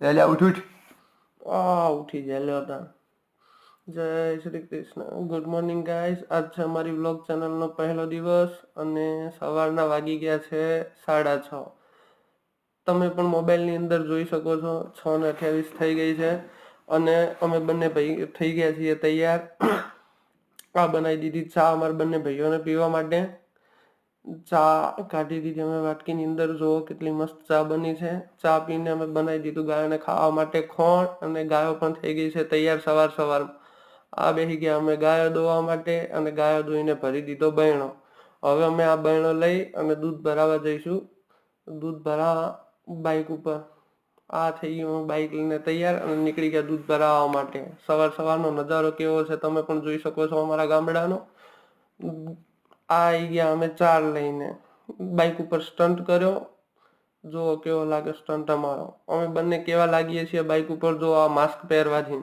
એટલે ઉઠ ઉઠ. ઉઠી જાય લ્યો તાર. જય Shri Krishna. Good morning guys. આજ છે અમારી વ્લોગ ચેનલનો પહેલો દિવસ અને સવારના વાગી ગયા છે 6:30. તમે પણ મોબાઈલની અંદર જોઈ શકો છો 6:28 થઈ ગઈ છે અને અમે બંને ભાઈ થઈ ગયા છીએ તૈયાર. આ બનાવી દીધી ચા અમારા બંને ભાઈઓને પીવા માટે. ચા કાઢી દીધી અમે વાટકીની અંદર. જુઓ કેટલી મસ્ત ચા બની છે. ચા પીને અમે બનાવી દીધું ગાયોને ખાવા માટે ખોણ અને ગાયો પણ થઈ ગઈ છે તૈયાર સવાર. આ બેસી ગયા અમે ગાયો દોવા માટે અને ગાયો દોઈને ભરી દીધો બહેણો. હવે અમે આ બહેણો લઈ અને દૂધ ભરાવા જઈશું. દૂધ ભરાવા બાઇક ઉપર. આ થઈ ગયું બાઇક લઈને તૈયાર અને નીકળી ગયા દૂધ ભરાવવા માટે. સવારનો નજારો કેવો છે તમે પણ જોઈ શકો છો અમારા ગામડાનો. આવી ગયા અમે 4 લઈને. બાઇક ઉપર સ્ટન્ટ કર્યો. જો કેવો લાગે સ્ટન્ટ અમારો. અમે બંને કેવા લાગીએ છીએ બાઇક ઉપર જો આ માસ્ક પહેરવાથી.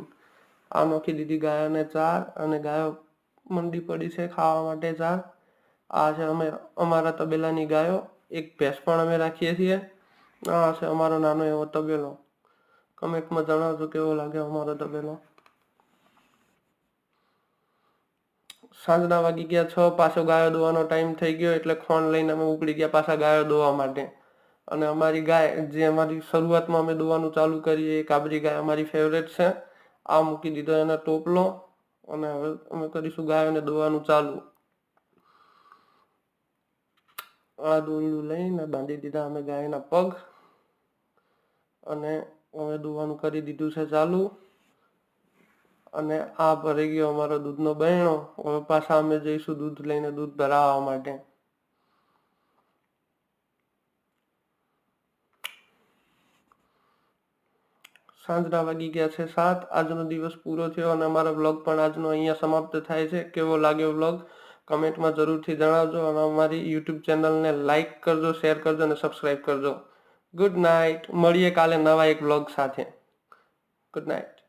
આ નોખી દીધી ગાયોને 4 અને ગાયો મંડી પડી છે ખાવા માટે 4. આ છે અમે અમારા તબેલાની ગાયો. એક ભેંસ પણ અમે રાખીએ છીએ. આ છે અમારો નાનો એવો તબેલો. કમેન્ટમાં જણાવજો કેવો લાગે અમારો તબેલો. સાંજના વાગી ગયા 6. પાછો ગાયો દોવાનો ટાઈમ થઈ ગયો એટલે ખોણ લઈને અમે ઉપડી ગયા પાછા ગાયો દોવા માટે. અને અમારી ગાય જે અમારી શરૂઆતમાં અમે દોવાનું ચાલુ કરીએ એ કાબરી ગાય અમારી ફેવરેટ છે. આ મૂકી દીધો એનો ટોપલો અને હવે અમે કરીશું ગાયોને દોવાનું ચાલુ. આ દોરડું લઈને બાંધી દીધા અમે ગાયના પગ અને હવે દોવાનું કરી દીધું છે ચાલુ. અને આ ભરાઈ ગયો અમારો દૂધનો બહેણો. હવે પાછા અમે જઈશું દૂધ લઈને દૂધ ભરાવવા માટે. સાંજના વાગી ગયા છે 7. આજનો દિવસ પૂરો થયો અને અમારો વ્લોગ પણ આજનો અહીંયા સમાપ્ત થાય છે. કેવો લાગ્યો વ્લોગ કમેન્ટમાં જરૂરથી જણાવજો અને અમારી યુટ્યુબ ચેનલને લાઈક કરજો, શેર કરજો અને સબસ્ક્રાઈબ કરજો. Good night. મળીએ કાલે નવા એક વ્લોગ સાથે. Good night.